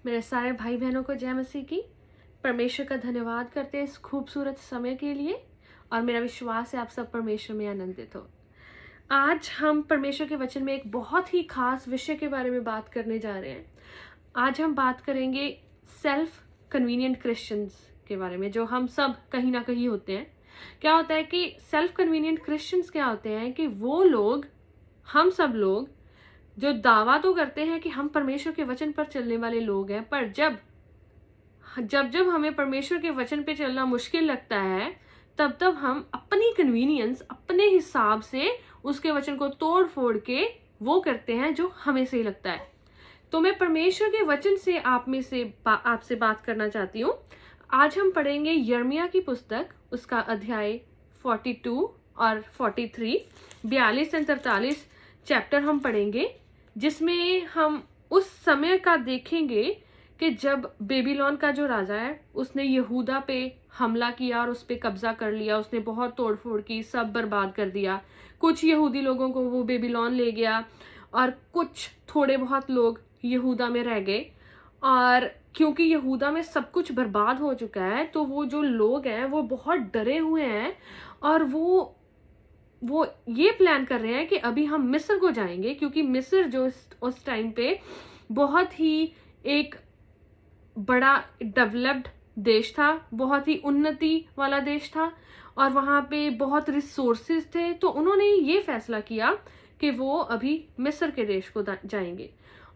मेरे सारे भाई बहनों को जय मसीह की। परमेश्वर का धन्यवाद करते हैं इस खूबसूरत समय के लिए और मेरा विश्वास है आप सब परमेश्वर में आनंदित हो। आज हम परमेश्वर के वचन में एक बहुत ही खास विषय के बारे में बात करने जा रहे हैं। आज हम बात करेंगे सेल्फ कन्वीनियंट क्रिश्चियंस के बारे में, जो हम सब कहीं ना कहीं होते हैं। क्या होता है कि सेल्फ कन्वीनियंट क्रिश्चियंस क्या होते हैं कि वो लोग, हम सब लोग जो दावा तो करते हैं कि हम परमेश्वर के वचन पर चलने वाले लोग हैं, पर जब जब जब हमें परमेश्वर के वचन पे चलना मुश्किल लगता है तब तब हम अपनी कन्वीनियंस, अपने हिसाब से उसके वचन को तोड़ फोड़ के वो करते हैं जो हमें सही लगता है। तो मैं परमेश्वर के वचन से आपसे बात करना चाहती हूँ। आज हम पढ़ेंगे यिर्मयाह की पुस्तक, उसका अध्याय 42 और 43, 42 और 43 चैप्टर हम पढ़ेंगे, जिसमें हम उस समय का देखेंगे कि जब बेबीलोन का जो राजा है उसने यहूदा पे हमला किया और उस पे कब्जा कर लिया। उसने बहुत तोड़फोड़ की, सब बर्बाद कर दिया। कुछ यहूदी लोगों को वो बेबीलोन ले गया और कुछ थोड़े बहुत लोग यहूदा में रह गए। और क्योंकि यहूदा में सब कुछ बर्बाद हो चुका है तो वो जो लोग हैं वो बहुत डरे हुए हैं और वो ये प्लान कर रहे हैं कि अभी हम मिस्र को जाएंगे, क्योंकि मिस्र जो उस टाइम पे बहुत ही एक बड़ा डेवलप्ड देश था, बहुत ही उन्नति वाला देश था और वहाँ पे बहुत रिसोर्सेज थे। तो उन्होंने ये फैसला किया कि वो अभी मिस्र के देश को जाएंगे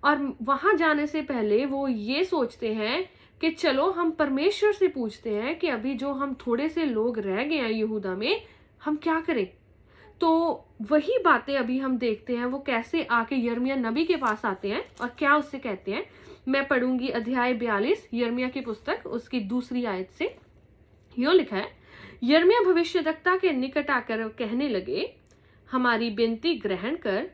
और वहाँ जाने से पहले वो ये सोचते हैं कि चलो हम परमेश्वर से पूछते हैं कि अभी जो हम थोड़े से लोग रह गए हैं यहूदा में, हम क्या करें। तो वही बातें अभी हम देखते हैं, वो कैसे आके यिर्मयाह नबी के पास आते हैं और क्या उससे कहते हैं। मैं पढ़ूंगी अध्याय 42 यिर्मयाह की पुस्तक, उसकी दूसरी आयत से। यो लिखा है, यिर्मयाह भविष्यद्वक्ता के निकट आकर कहने लगे, हमारी विनती ग्रहण कर,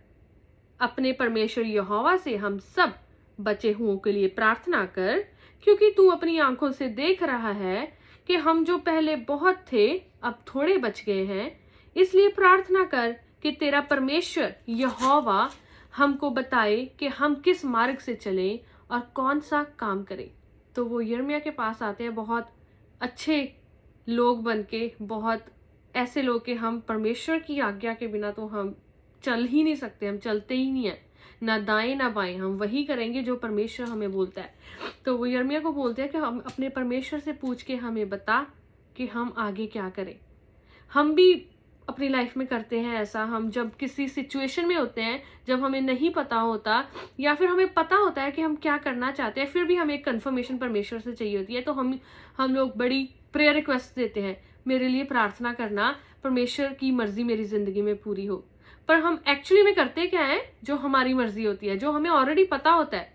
अपने परमेश्वर यहोवा से हम सब बचे हुओं के लिए प्रार्थना कर, क्योंकि तू अपनी आंखों से देख रहा है कि हम जो पहले बहुत थे अब थोड़े बच गए हैं। इसलिए प्रार्थना कर कि तेरा परमेश्वर यहोवा हमको बताए कि हम किस मार्ग से चलें और कौन सा काम करें। तो वो यिर्मयाह के पास आते हैं बहुत अच्छे लोग बन के, बहुत ऐसे लोग कि हम परमेश्वर की आज्ञा के बिना तो हम चल ही नहीं सकते, हम चलते ही नहीं है, ना दाएं ना बाएं, हम वही करेंगे जो परमेश्वर हमें बोलता है। तो वो यिर्मयाह को बोलते हैं कि हम अपने परमेश्वर से पूछ के हमें बता कि हम आगे क्या करें। हम भी अपनी लाइफ में करते हैं ऐसा। हम जब किसी सिचुएशन में होते हैं, जब हमें नहीं पता होता या फिर हमें पता होता है कि हम क्या करना चाहते हैं, फिर भी हमें एक कंफर्मेशन परमेश्वर से चाहिए होती है, तो हम लोग बड़ी प्रेयर रिक्वेस्ट देते हैं, मेरे लिए प्रार्थना करना, परमेश्वर की मर्जी मेरी जिंदगी में पूरी हो। पर हम एक्चुअली में करते क्या है, जो हमारी मर्जी होती है, जो हमें ऑलरेडी पता होता है,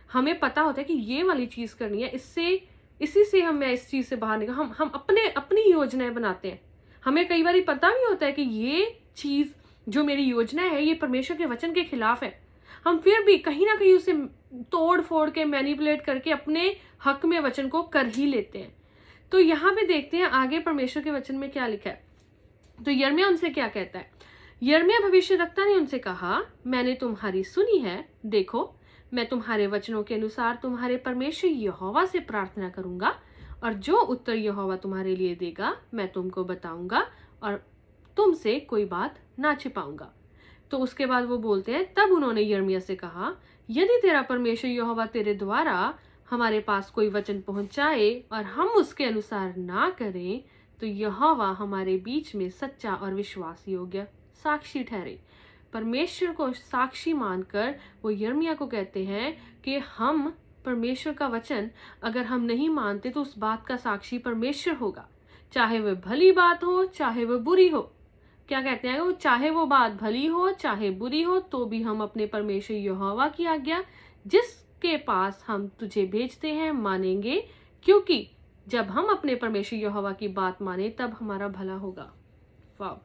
हमें पता होता है कि ये वाली चीज करनी है, इसी से मैं इस चीज से बाहर निकल, हम अपनी योजनाएं बनाते हैं। हमें कई बार पता भी होता है कि ये चीज जो मेरी योजना है ये परमेश्वर के वचन के खिलाफ है, हम फिर भी कहीं ना कहीं उसे तोड़ फोड़ के मैनिपुलेट करके अपने हक में वचन को कर ही लेते हैं। तो यहाँ पे देखते हैं आगे परमेश्वर के वचन में क्या लिखा है। तो यिर्मयाह उनसे क्या कहता है। यिर्मयाह भविष्यद्वक्ता ने उनसे कहा, मैंने तुम्हारी सुनी है, देखो मैं तुम्हारे वचनों के अनुसार तुम्हारे परमेश्वर यहोवा से प्रार्थना करूंगा और जो उत्तर यहोवा तुम्हारे लिए देगा मैं तुमको बताऊंगा और तुमसे कोई बात ना छिपाऊंगा। तो उसके बाद वो बोलते हैं, तब उन्होंने यिर्मयाह से कहा, यदि तेरा परमेश्वर यहोवा तेरे द्वारा हमारे पास कोई वचन पहुंचाए और हम उसके अनुसार ना करें तो यहोवा हमारे बीच में सच्चा और विश्वास योग्य साक्षी ठहरे। परमेश्वर को साक्षी मानकर वो यिर्मयाह को कहते हैं कि हम परमेश्वर का वचन अगर हम नहीं मानते तो उस बात का साक्षी परमेश्वर होगा, चाहे वह भली बात हो चाहे वह बुरी हो। क्या कहते हैं वो, चाहे वो बात भली हो चाहे बुरी हो तो भी हम अपने परमेश्वर यहोवा की आज्ञा जिसके पास हम तुझे भेजते हैं मानेंगे, क्योंकि जब हम अपने परमेश्वर यहोवा की बात माने तब हमारा भला होगा। वाह।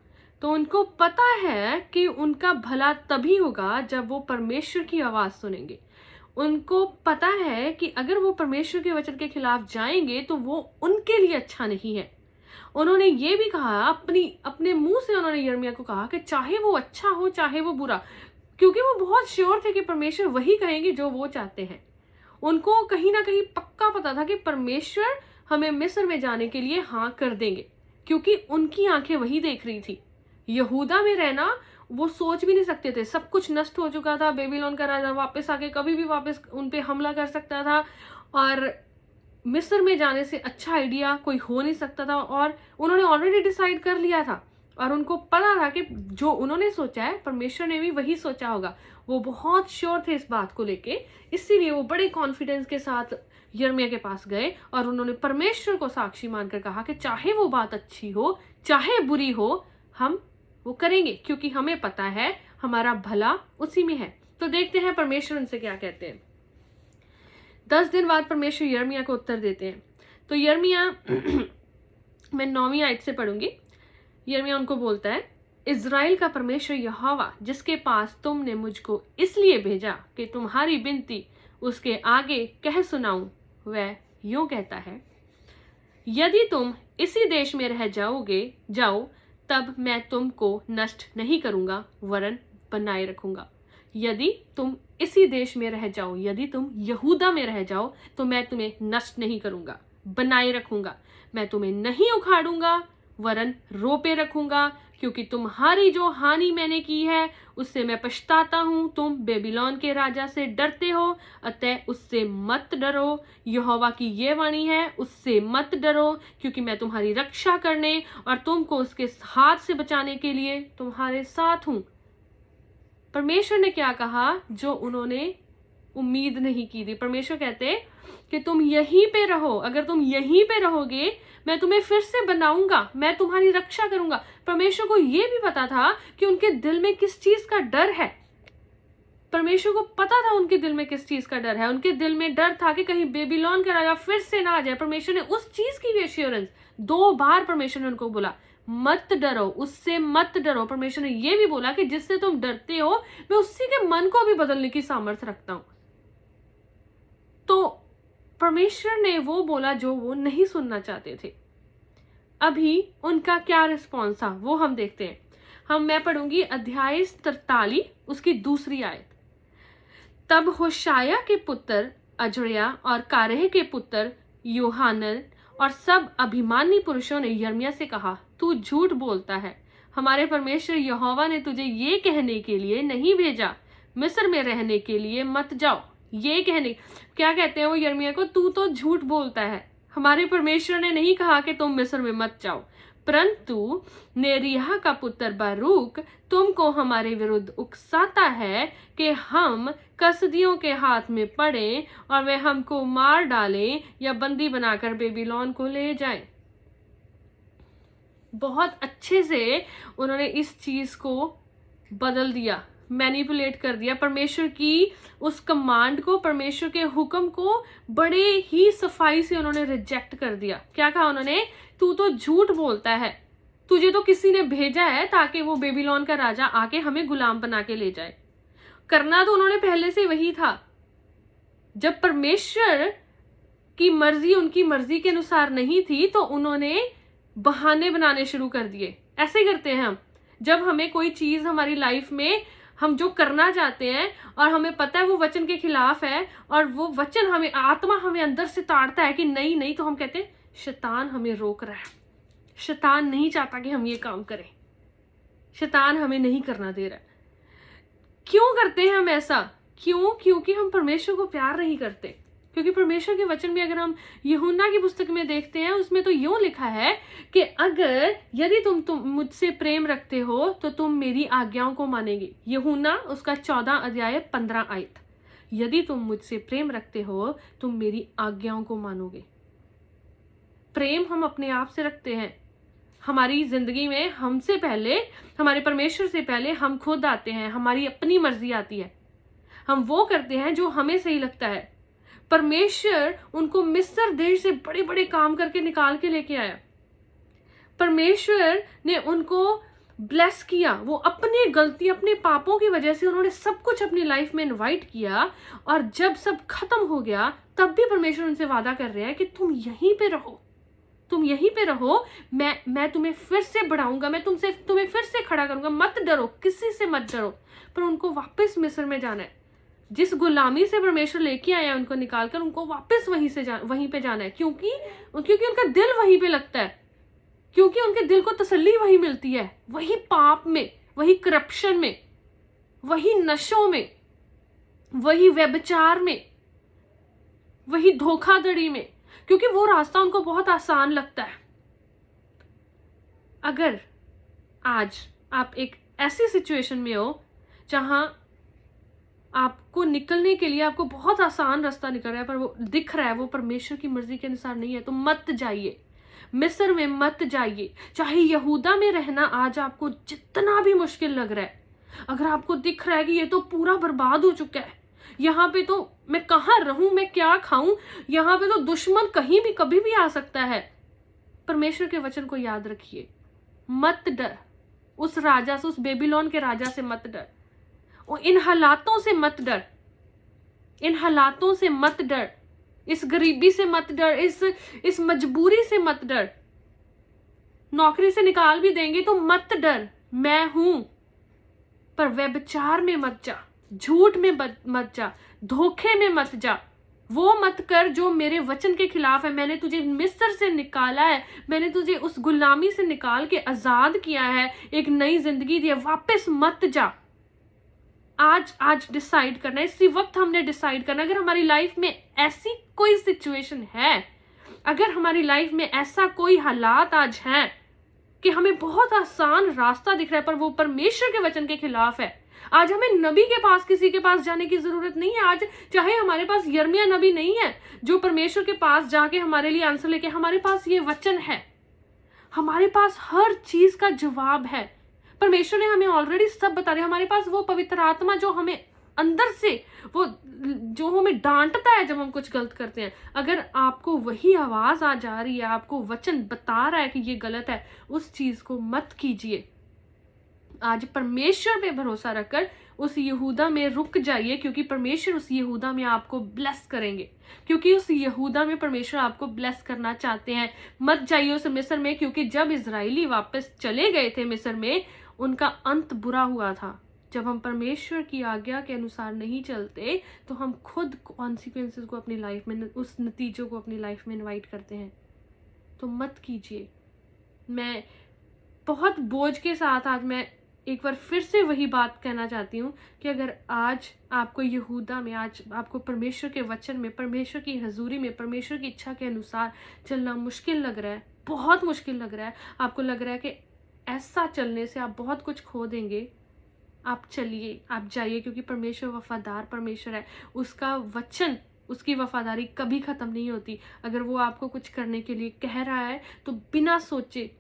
तो उनको पता है कि उनका भला तभी होगा जब वो परमेश्वर की आवाज सुनेंगे। उनको पता है कि अगर वो परमेश्वर के वचन के खिलाफ जाएंगे तो वो उनके लिए अच्छा नहीं है। उन्होंने ये भी कहा, अपने मुंह से उन्होंने यिर्मयाह को कहा कि चाहे वो अच्छा हो चाहे वो बुरा, क्योंकि वो बहुत श्योर थे कि परमेश्वर वही कहेंगे जो वो चाहते हैं। उनको कहीं ना कहीं पक्का पता था कि परमेश्वर हमें मिस्र में जाने के लिए हाँ कर देंगे, क्योंकि उनकी आंखें वही देख रही थी। यहूदा में रहना वो सोच भी नहीं सकते थे, सब कुछ नष्ट हो चुका था, बेबीलोन का राजा वापस आके कभी भी वापस उन पे हमला कर सकता था, और मिस्र में जाने से अच्छा आइडिया कोई हो नहीं सकता था। और उन्होंने ऑलरेडी डिसाइड कर लिया था, और उनको पता था कि जो उन्होंने सोचा है परमेश्वर ने भी वही सोचा होगा। वो बहुत श्योर थे इस बात को लेके, इसीलिए वो बड़े कॉन्फिडेंस के साथ यिर्मयाह के पास गए और उन्होंने परमेश्वर को साक्षी मानकर कहा कि चाहे वो बात अच्छी हो चाहे बुरी हो, हम वो करेंगे, क्योंकि हमें पता है हमारा भला उसी में है। तो देखते हैं परमेश्वर उनसे क्या कहते हैं। 10 दिन बाद परमेश्वर यिर्मयाह को उत्तर देते हैं। तो यिर्मयाह मैं 9वीं आयत से पढ़ूंगी। यिर्मयाह उनको बोलता है, इज़राइल का परमेश्वर यहोवा जिसके पास तुमने मुझको इसलिए भेजा कि तुम्हारी विनती उसके आगे कह सुनाऊं, वह यूं कहता है, यदि तुम इसी देश में रह जाओ तब मैं तुमको नष्ट नहीं करूंगा वरन बनाए रखूंगा। यदि तुम इसी देश में रह जाओ, यदि तुम यहूदा में रह जाओ तो मैं तुम्हें नष्ट नहीं करूंगा, बनाए रखूंगा। मैं तुम्हें नहीं उखाड़ूंगा वरन रोपे रखूंगा, क्योंकि तुम्हारी जो हानि मैंने की है उससे मैं पछताता हूं। तुम बेबीलोन के राजा से डरते हो, अतः उससे मत डरो। यहोवा की ये वाणी है, उससे मत डरो, क्योंकि मैं तुम्हारी रक्षा करने और तुमको उसके हाथ से बचाने के लिए तुम्हारे साथ हूं। परमेश्वर ने क्या कहा जो उन्होंने उम्मीद नहीं की थी। परमेश्वर कहते कि तुम यहीं पे रहो, अगर तुम यहीं पे रहोगे मैं तुम्हें फिर से बनाऊंगा, मैं तुम्हारी रक्षा करूंगा। परमेश्वर को यह भी पता था कि उनके दिल में किस चीज का डर है। परमेश्वर को पता था उनके दिल में किस चीज का डर है। उनके दिल में डर था कि कहीं बेबीलोन का राजा फिर से ना आ जाए। परमेश्वर ने उस चीज की भी एश्योरेंस 2 बार परमेश्वर ने उनको बोला, मत डरो, उससे मत डरो। परमेश्वर ने यह भी बोला कि जिससे तुम डरते हो मैं उसी के मन को भी बदलने की सामर्थ्य रखता हूं। तो परमेश्वर ने वो बोला जो वो नहीं सुनना चाहते थे। अभी उनका क्या रिस्पॉन्स था वो हम देखते हैं। मैं पढ़ूंगी अध्याय 43 उसकी 2री आयत। तब होशाया के पुत्र अजर्या और कारेह के पुत्र यूहानन और सब अभिमानी पुरुषों ने यिर्मयाह से कहा, तू झूठ बोलता है, हमारे परमेश्वर यहोवा ने तुझे ये कहने के लिए नहीं भेजा मिस्र में रहने के लिए मत जाओ। ये कहने क्या कहते हैं वो यिर्मयाह को, तू तो झूठ बोलता है, हमारे परमेश्वर ने नहीं कहा कि तुम मिस्र में मत जाओ, परंतु नेरिय्याह का पुत्र बारूक तुमको हमारे विरुद्ध उकसाता है कि हम कसदियों के हाथ में पड़े और वे हमको मार डालें या बंदी बनाकर बेबीलोन को ले जाएं। बहुत अच्छे से उन्होंने इस चीज को बदल दिया, मैनिपुलेट कर दिया। परमेश्वर की उस कमांड को, परमेश्वर के हुक्म को बड़े ही सफाई से उन्होंने रिजेक्ट कर दिया। क्या कहा उन्होंने, तू तो झूठ बोलता है, तुझे तो किसी ने भेजा है ताकि वो बेबीलोन का राजा आके हमें गुलाम बना के ले जाए। करना तो उन्होंने पहले से वही था। जब परमेश्वर की मर्जी उनकी मर्जी के अनुसार नहीं थी तो उन्होंने बहाने बनाने शुरू कर दिए। ऐसे करते हैं हम, जब हमें कोई चीज हमारी लाइफ में हम जो करना चाहते हैं और हमें पता है वो वचन के खिलाफ है और वो वचन हमें, आत्मा हमें अंदर से ताड़ता है कि नहीं नहीं, तो हम कहते हैं शैतान हमें रोक रहा है, शैतान नहीं चाहता कि हम ये काम करें, शैतान हमें नहीं करना दे रहा है। क्यों करते हैं हम ऐसा? क्योंकि हम परमेश्वर को प्यार नहीं करते। क्योंकि परमेश्वर के वचन में अगर हम यूहन्ना की पुस्तक में देखते हैं, उसमें तो यूं लिखा है कि अगर यदि तुम मुझसे प्रेम रखते हो तो तुम मेरी आज्ञाओं को मानेंगे। यूहन्ना उसका 14 अध्याय 15 आयत। यदि तुम मुझसे प्रेम रखते हो तुम मेरी आज्ञाओं को मानोगे। प्रेम हम अपने आप से रखते हैं। हमारी जिंदगी में हमसे पहले, हमारे परमेश्वर से पहले हम खुद आते हैं, हमारी अपनी मर्जी आती है, हम वो करते हैं जो हमें सही लगता है। परमेश्वर उनको मिस्र देश से बड़े बड़े काम करके निकाल के लेके आया। परमेश्वर ने उनको ब्लेस किया। वो अपनी गलती, अपने पापों की वजह से उन्होंने सब कुछ अपनी लाइफ में इनवाइट किया, और जब सब खत्म हो गया तब भी परमेश्वर उनसे वादा कर रहे हैं कि तुम यहीं पे रहो, तुम यहीं पे रहो, मैं तुम्हें फिर से बढ़ाऊंगा, मैं तुम्हें फिर से खड़ा करूंगा, मत डरो, किसी से मत डरो। पर उनको वापस मिस्र में जाना है। जिस गुलामी से परमेश्वर लेके आया उनको निकालकर, उनको वापस वहीं पे जाना है, क्योंकि उनका दिल वहीं पे लगता है, क्योंकि उनके दिल को तसल्ली वहीं मिलती है, वही पाप में, वही करप्शन में, वही नशों में, वही व्यभिचार में, वही धोखाधड़ी में, क्योंकि वो रास्ता उनको बहुत आसान लगता है। अगर आज आप एक ऐसी सिचुएशन में हो जहां आपको निकलने के लिए आपको बहुत आसान रास्ता निकल रहा है, पर वो दिख रहा है वो परमेश्वर की मर्जी के अनुसार नहीं है, तो मत जाइए, मिस्र में मत जाइए। चाहे यहूदा में रहना आज आपको जितना भी मुश्किल लग रहा है, अगर आपको दिख रहा है कि ये तो पूरा बर्बाद हो चुका है, यहाँ पे तो मैं कहाँ रहूं, मैं क्या खाऊं, यहाँ पे तो दुश्मन कहीं भी कभी भी आ सकता है, परमेश्वर के वचन को याद रखिए। मत डर, उस राजा से, उस बेबीलोन के राजा से मत डर, इन हालातों से मत डर, इन हालातों से मत डर, इस गरीबी से मत डर, इस मजबूरी से मत डर। नौकरी से निकाल भी देंगे तो मत डर, मैं हूं। पर व्यभिचार में मत जा, झूठ में मत जा, धोखे में मत जा, वो मत कर जो मेरे वचन के खिलाफ है। मैंने तुझे मिस्र से निकाला है, मैंने तुझे उस गुलामी से निकाल के आजाद किया है, एक नई जिंदगी दी है, वापस मत जा। आज डिसाइड करना है, इसी वक्त हमने डिसाइड करना। अगर हमारी लाइफ में ऐसी कोई सिचुएशन है, अगर हमारी लाइफ में ऐसा कोई हालात आज है कि हमें बहुत आसान रास्ता दिख रहा है पर वो परमेश्वर के वचन के खिलाफ है, आज हमें नबी के पास, किसी के पास जाने की जरूरत नहीं है। आज चाहे हमारे पास यिर्मयाह नबी नहीं है जो परमेश्वर के पास जाके हमारे लिए आंसर लेके, हमारे पास ये वचन है, हमारे पास हर चीज का जवाब है। परमेश्वर ने हमें ऑलरेडी सब बता दिया। हमारे पास वो पवित्र आत्मा जो हमें अंदर से, वो जो हमें डांटता है जब हम कुछ गलत करते हैं, अगर आपको वही आवाज आ जा रही है, आपको वचन बता रहा है कि ये गलत है, उस चीज को मत कीजिए। आज परमेश्वर पे भरोसा रखकर उस यहूदा में रुक जाइए, क्योंकि परमेश्वर उस यहूदा में आपको ब्लेस करेंगे, क्योंकि उस यहूदा में परमेश्वर आपको ब्लेस करना चाहते हैं। मत जाइए उस मिस्र में, क्योंकि जब इजराइली वापस चले गए थे मिस्र में, उनका अंत बुरा हुआ था। जब हम परमेश्वर की आज्ञा के अनुसार नहीं चलते तो हम खुद कॉन्सिक्वेंसेस को अपनी लाइफ में, उस नतीजों को अपनी लाइफ में इनवाइट करते हैं। तो मत कीजिए। मैं बहुत बोझ के साथ आज मैं एक बार फिर से वही बात कहना चाहती हूँ कि अगर आज आपको यहूदा में, आज आपको परमेश्वर के वचन में, परमेश्वर की हजूरी में, परमेश्वर की इच्छा के अनुसार चलना मुश्किल लग रहा है, बहुत मुश्किल लग रहा है, आपको लग रहा है कि ऐसा चलने से आप बहुत कुछ खो देंगे, आप चलिए, आप जाइए, क्योंकि परमेश्वर वफादार परमेश्वर है। उसका वचन, उसकी वफादारी कभी खत्म नहीं होती। अगर वो आपको कुछ करने के लिए कह रहा है तो बिना सोचे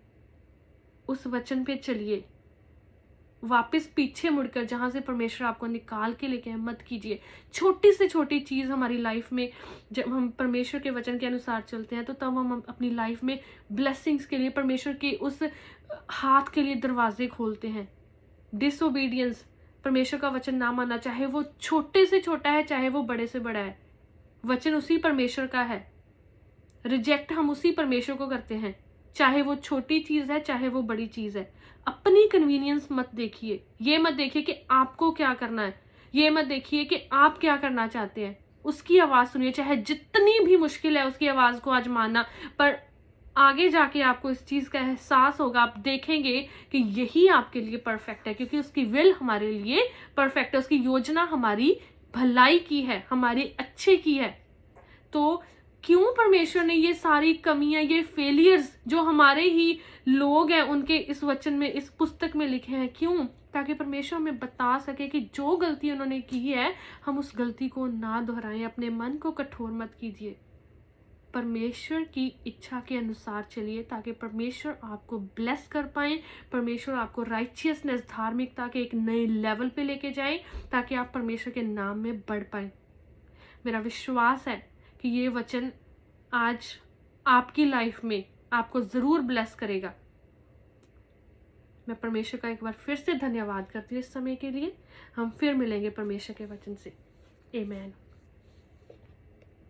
उस वचन पे चलिए। वापस पीछे मुड़कर जहां से परमेश्वर आपको निकाल के लेके मत कीजिए। छोटी से छोटी चीज हमारी लाइफ में, जब हम परमेश्वर के वचन के अनुसार चलते हैं तो तब हम अपनी लाइफ में ब्लेसिंग्स के लिए, परमेश्वर के उस हाथ के लिए दरवाजे खोलते हैं। डिसोबीडियंस, परमेश्वर का वचन ना मानना, चाहे वो छोटे से छोटा है, चाहे वो बड़े से बड़ा है, वचन उसी परमेश्वर का है। रिजेक्ट हम उसी परमेश्वर को करते हैं, चाहे वो छोटी चीज है, चाहे वो बड़ी चीज है। अपनी कन्वीनियंस मत देखिए। ये मत देखिए कि आपको क्या करना है, ये मत देखिए कि आप क्या करना चाहते हैं। उसकी आवाज सुनिए, चाहे जितनी भी मुश्किल है उसकी आवाज को आज मानना, पर आगे जाके आपको इस चीज का एहसास होगा, आप देखेंगे कि यही आपके लिए परफेक्ट है, क्योंकि उसकी विल हमारे लिए परफेक्ट है, उसकी योजना हमारी भलाई की है, हमारे अच्छे की है। तो क्यों परमेश्वर ने ये सारी कमियां, ये फेलियर्स जो हमारे ही लोग हैं उनके इस वचन में, इस पुस्तक में लिखे हैं, क्यों? ताकि परमेश्वर हमें बता सके कि जो गलती उन्होंने की है हम उस गलती को ना दोहराएं। अपने मन को कठोर मत कीजिए, परमेश्वर की इच्छा के अनुसार चलिए, ताकि परमेश्वर आपको ब्लेस कर पाए, परमेश्वर आपको राइचियसनेस, धार्मिकता के एक नए लेवल पे लेके जाए, ताकि आप परमेश्वर के नाम में बढ़ पाए। मेरा विश्वास है कि ये वचन आज आपकी लाइफ में आपको जरूर ब्लेस करेगा। मैं परमेश्वर का एक बार फिर से धन्यवाद करती हूँ इस समय के लिए। हम फिर मिलेंगे परमेश्वर के वचन से। आमीन।